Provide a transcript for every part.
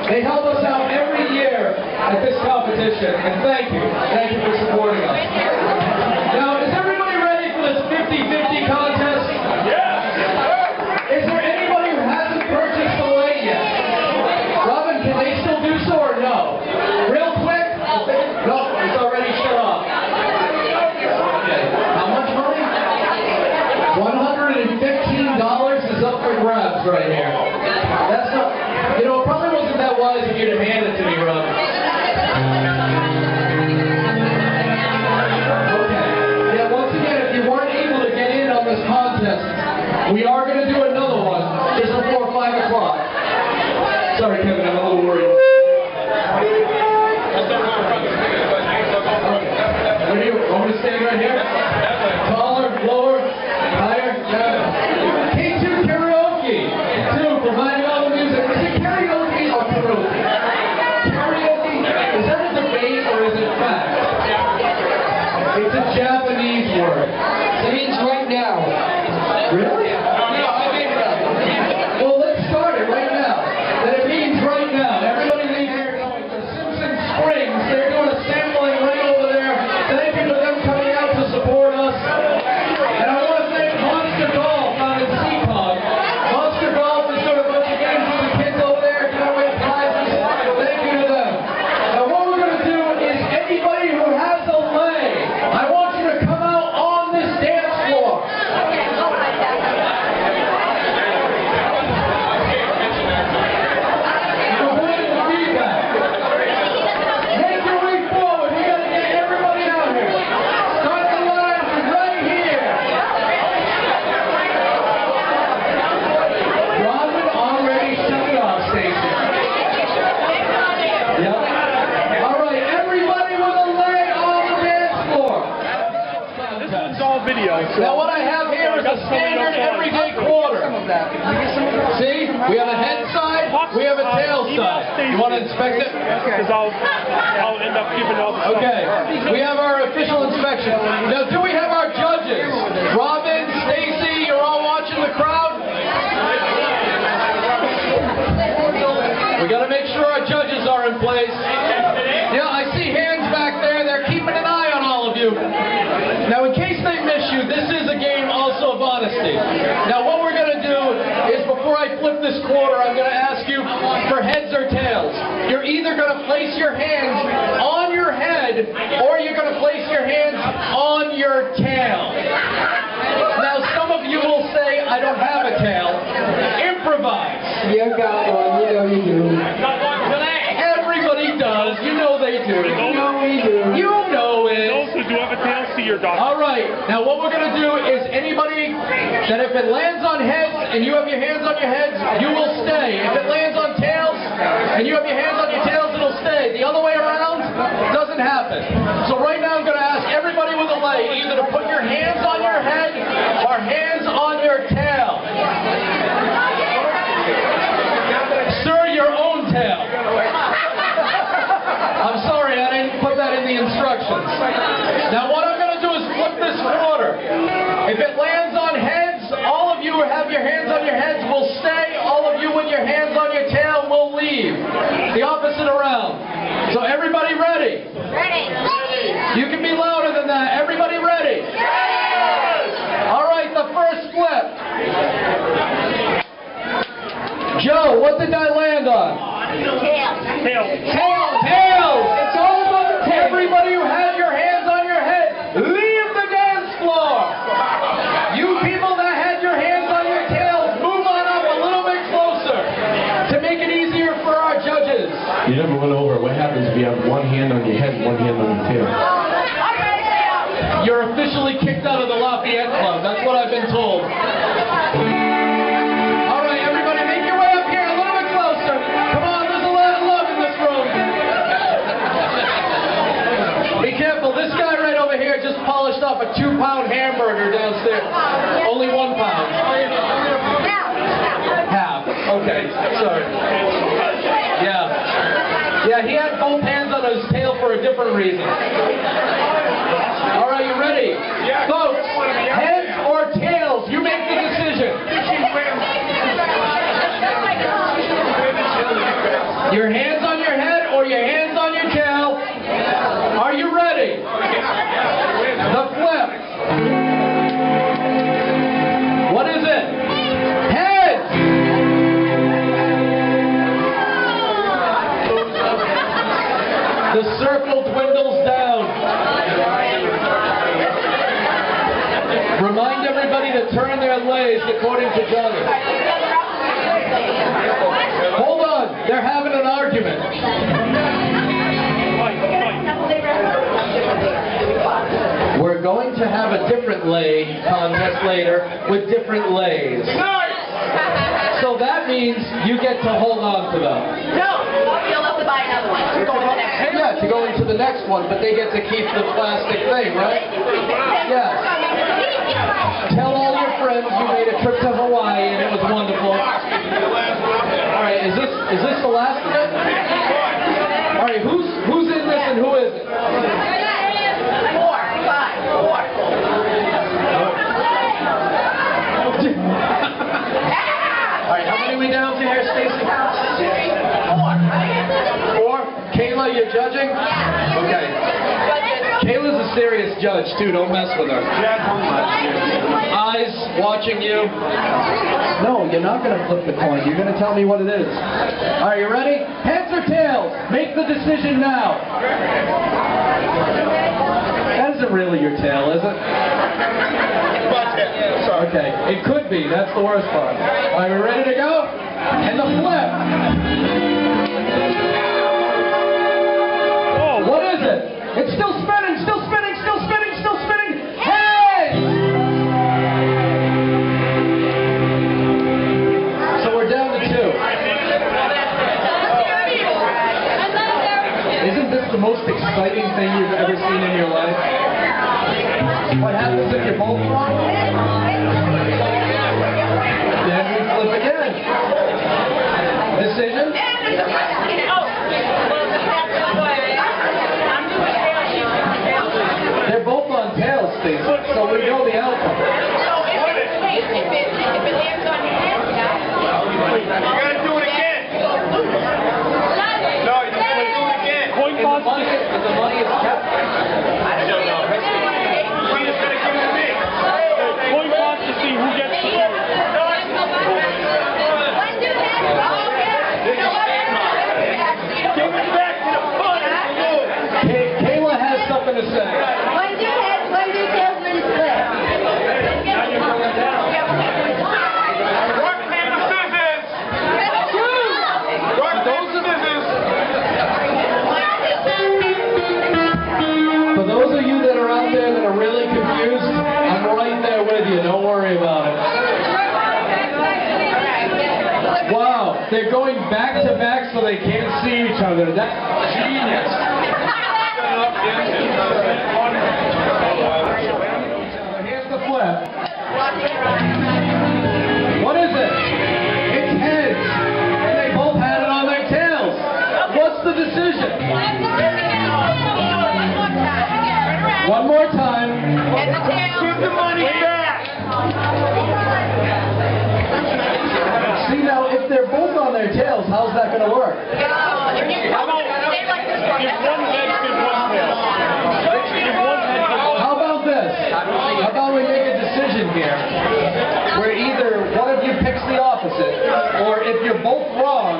They help us out every year at this competition, and thank you. Thank you for supporting us. Now, is everybody ready for this 50-50 contest? Yeah. Is there anybody who hasn't purchased the lei yet? Robin, can they still do so or no? Real quick? No, it's already shut off. Okay. How much money? $115 is up for grabs right here. That's not, you know, it probably wasn't that wise of you to hand it to me, Rob. Okay. Yeah, once again, if you weren't able to get in on this contest, we are going to do another one just before 5 o'clock. Sorry, Kevin, I'm a little worried. Where do you want me to stand right here? Taller, lower, higher, down. K2 karaoke. 2, providing all the music. Is it karaoke or karaoke? Karaoke? Is that a debate or is it fact? It's a Japanese word. It means right now. Really? Well, let's start it right now. That it means right now. Everybody leave here going to Simpson Springs. They're doing a sampling right over there. Thank you for them coming out to support us. And I want to thank Monster Golf out in Seacog. Monster Golf is doing a bunch of games for the kids over there, giving away prizes. Thank you to them. Now what we're going to do is anybody who has a lei, I want you to come out on this dance floor. Now what I have here is a standard everyday quarter. See? We have a head side, we have a tail side. You want to inspect it? Because I'll end up giving all the stuff. Okay. We have our official inspection. Now do we have our judges? Robin, Stacy, you're all watching the crowd? We got to make sure our judges are in place. Yeah, I see hands back there. They're keeping an eye on all of you. Now, in case they miss you, this is a game also of honesty. Now, what we're going to do is, before I flip this quarter, I'm going to ask you for heads or tails. You're either going to place your hands on your head, or you're going to place your hands on your tail. Now, some of you will say, I don't have a tail. Improvise. You got one. You know you do. Everybody does. You know they do. You know we do. You know it. Those who do have a tail, see your doctor. All right. Now, what we're going to do is anybody that if it lands on heads and you have your hands on your heads, you will stay. If it lands on tails and you have your hands on your tails, it'll stay. The other way around doesn't happen. So right now, I'm going to ask everybody with a lei either to put your hands on your head or hands on your tail. Sir, your own tail. I'm sorry, I didn't put that in the instructions. Now what I'm going to do is flip this quarter. If it lands on heads, all of you who have your hands on your heads will stay. All of you with your hands on your tail will leave. The opposite around. So everybody ready? Ready. You can be louder than that. Everybody ready? Yes! All right, the first flip. Joe, what did I land on? Tails. Tails! It's all about the tail. Everybody who has your hands on your head, leave the dance floor! You people that had your hands on your tails, move on up a little bit closer to make it easier for our judges. You never went over what happens if you have one hand on your head and one hand on your tail. You're officially kicked out of the Lafayette Club. That's what I've been told. This guy right over here just polished off a 2-pound hamburger downstairs. Only 1 pound. Half. Okay. Sorry. Yeah, he had both hands on his tail for a different reason. All right, you ready? Folks, heads or tails, you make the decision. Your hands on your head or your hands on your tail. Are you ready? The flip. What is it? Heads. The circle dwindles down. Remind everybody to turn their legs according to Johnny. Hold on, they're having an argument. We're going to have a different lay contest later with different lays. So that means you get to hold on to them. No, you'll have to buy another one. To go into the next one. Yeah, to go into the next one, but they get to keep the plastic thing, right? Yes. Tell all your friends you made a trip to Hawaii and it was wonderful. All right, is this the last of it? All right, who's in this and who isn't? 4, 5, 4. All right, how many are we down to here, Stacy? 4. 4? Kayla, you're judging? Okay. Kayla's a serious judge, too. Don't mess with her. Eyes watching you. No, you're not going to flip the coin. You're going to tell me what it is. All right, you ready? Heads or tails? Make the decision now. That isn't really your tail, is it? Okay, it could be. That's the worst part. All right, we ready to go? And the flip. Oh, What is it? It's still spinning, still spinning, still spinning, still spinning. Hey! So we're down to 2. Isn't this the most exciting thing you've ever seen in your life? What happens if you're both wrong? Then we flip again. Decision? They're both on tails, Steve, so we know the outcome. If it lands on your head, You gotta do it again. No, you gotta do it again. coin And toss. the money is kept. We just gotta give it to me. Coin toss to see who gets the vote. Give it back to the fun. Kayla has something to say. One do heads, one do tails, one split. Rock, paper, scissors. Rock, paper, scissors. For those of you that are out there that are really confused, I'm right there with you. Don't worry about it. Wow, they're going back to back so they can't see each other. That's genius. Here's the flip. What is it? It's heads. And they both had it on their tails. What's the decision? One more time. Give the money back. See now, if they're both on their tails, how's that going to work? If one head, give one tail. Give one head, give one. How about this? How about we make a decision here where either one of you picks the opposite, or if you're both wrong,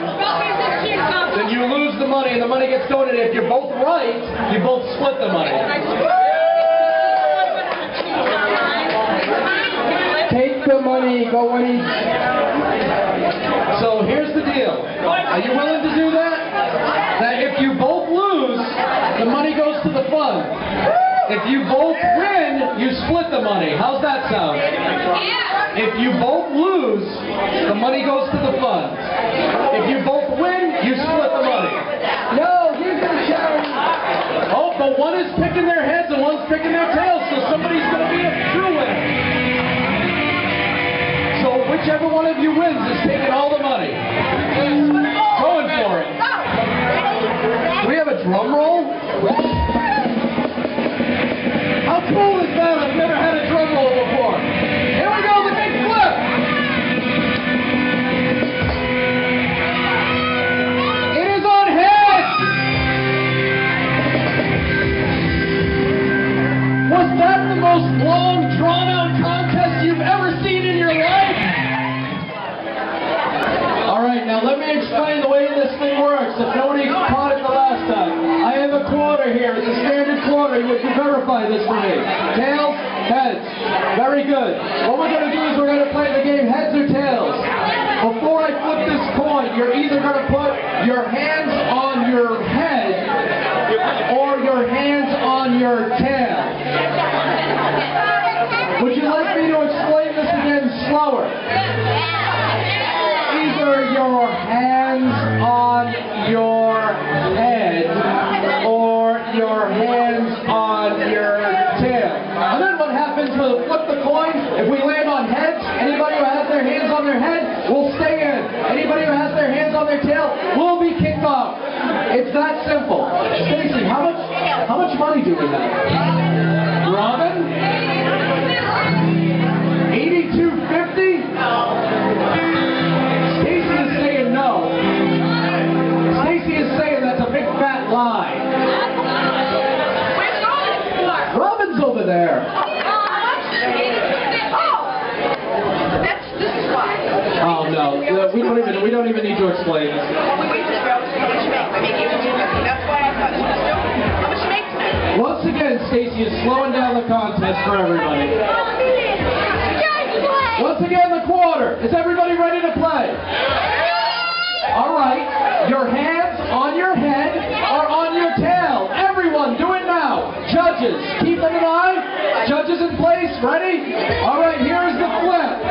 then you lose the money and the money gets donated. If you're both right, you both split the money. Take the money, go and eat. So here's the deal. Are you willing to do that? That if you both lose, the money goes to the fund. If you both win, you split the money. How's that sound? If you both lose, the money goes to the fund. If you both win, you split the money. No, give them charity. Oh, but one is picking their heads and one's picking their tails, so somebody's going to be a true winner. So whichever one of you wins is taking all the money. Going for it. Do we have a drum roll? How cool is that? I've never had a drum roll before. Here we go, the big flip. It is explain the way this thing works if nobody caught it the last time. I have a quarter here. It's a standard quarter. You can verify this for me. Tails, heads. Very good. What we're going to do is we're going to play the game heads or tails. Before I flip this coin, you're either going to put your hands on your head or your hands on your tail. Would you like me to explain this again slower? Either your hands on your head or your hands on your tail. And then what happens when we flip the coin? If we land on heads, anybody who has their hands on their head will stay in. Anybody who has their hands on their tail will be kicked off. It's that simple. Stacy, how much money do we have? Robin? $82.50? Stacy is saying no. Stacy is saying that's a big fat lie. Where's Robin? Robin's over there. This is why. Oh no, we don't even need to explain this. Well, we waited for how much you make. I make $82.50. That's why I thought it was still. How much you make tonight? Once again, Stacy is slowing down the contest for everybody. Once again, the quarter. Is everybody ready to play? All right. Your hands on your head or on your tail. Everyone, do it now. Judges, keep an eye. Judges in place. Ready? All right, here is the flip.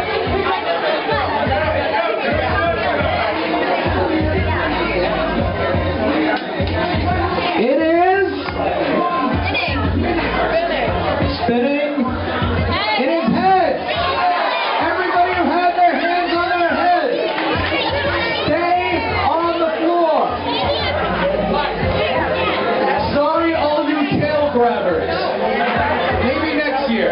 It is spinning. It is heads. Everybody who had their hands on their head, stay on the floor. Sorry, all you tail grabbers. Maybe next year.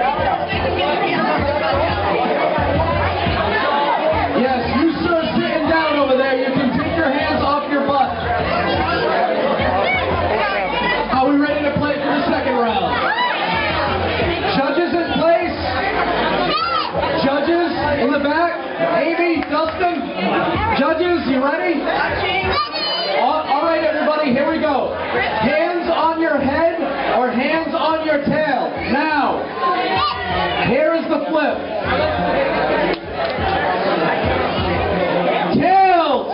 Yes, you sir sitting down over there, you can take your hands off your butt. Are we ready to play for the second round? Judges in place. Judges in the back. Amy, Dustin. Judges, you ready? All right, everybody, here we go. Hands on your head or hands on your tail. Now, here is the flip. Tails.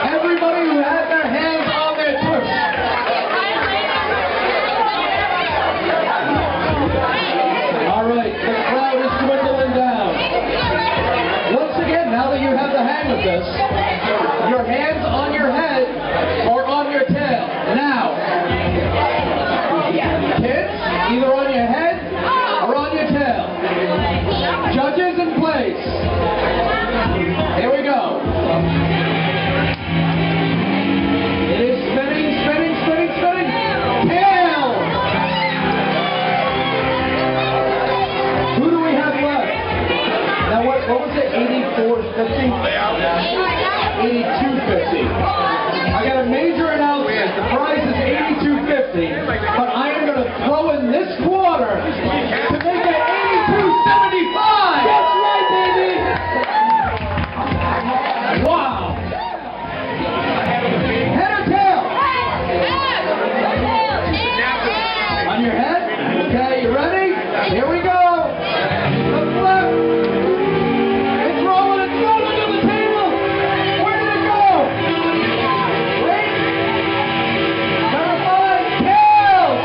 Everybody who had their hands on their tush. All right, the crowd is dwindling down. Once again, now that you have the hang of this, your hands on your head or on your tail. Now, kids, either on your head or on your tail. Judges in place. Here we go. It is spinning, spinning, spinning, spinning. Tail! Who do we have left? Now what was it? 84.50? 82.50. I got a major announcement. The prize is 82.50, but I am going to throw in this quarter to make it 82.75. That's right, baby. Wow. Head or tail? On your head? Okay, you ready? Here we go. The flip. It's rolling to the table. Where did it go? Wait. Verify. Tails.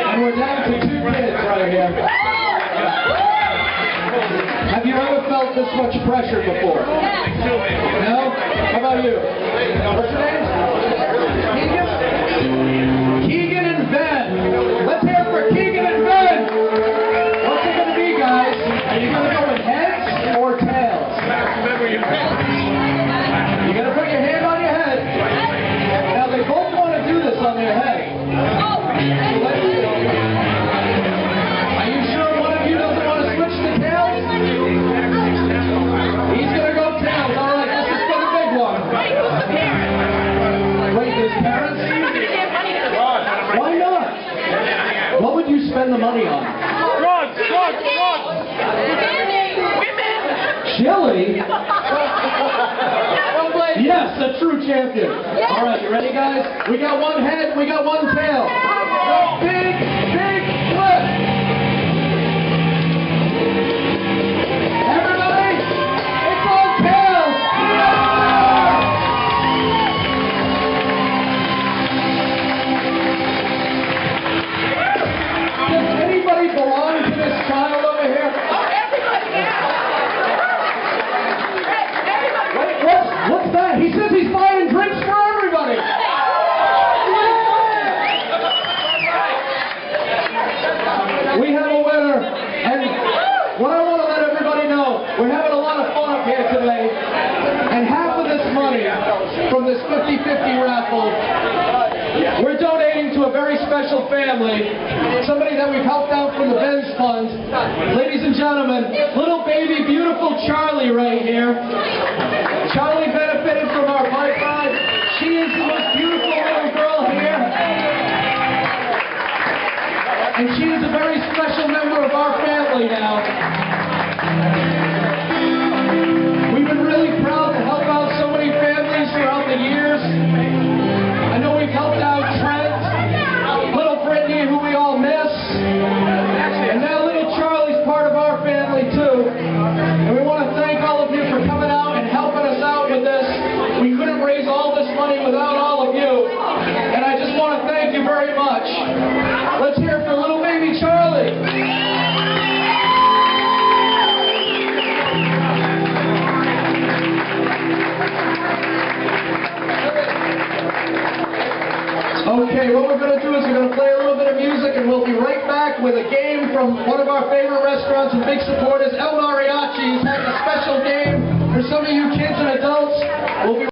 And we're down to 2 kids right here. Have you ever felt this much pressure before? No? How about you? What's your name? Keegan? Keegan and Ben. Let's hear it for Keegan and Ben. What's it going to be, guys? Are you going to go with heads or tails? You got to put your hand on your head. Now, they both want to do this on their head. So let's see. Are you sure one of you doesn't want to switch to tails? He's going to go tails. All right, this is for the big one. Wait, there's parents? Why not? spend the money on? Drugs! Chili? Yes, a true champion. All right, you ready, guys? We got one head, we got one tail. Big flip. Everybody, it's on tails. Does anybody belong to this child over here? What's that? He says he's buying drinks for everybody. We have a winner, and what I want to let everybody know, we're having a lot of fun up here today, and half of this money from this 50-50 raffle, we're donating to a very special family, somebody that we've helped out from the Benz Fund. Ladies and gentlemen, little baby, beautiful Charlie right here. Charlie benefited from our bike ride. She is the most beautiful little girl here. And she is a very special member of our family now. We've been really proud to help out so many families throughout the years. I know we've helped out Trent, little Brittany, who we all miss. And now little Charlie's part of our family too. And we want to thank all of you for coming out and helping us out with this. We couldn't raise all this money without all of you. And I just want to thank you very much. Let's hear it for little baby Charlie. Okay, what we're going to do is we're going to play a little bit of music and we'll be right back with a game from one of our favorite restaurants and big supporters, El Mariachi. He's having a special game for some of you kids and adults. We'll be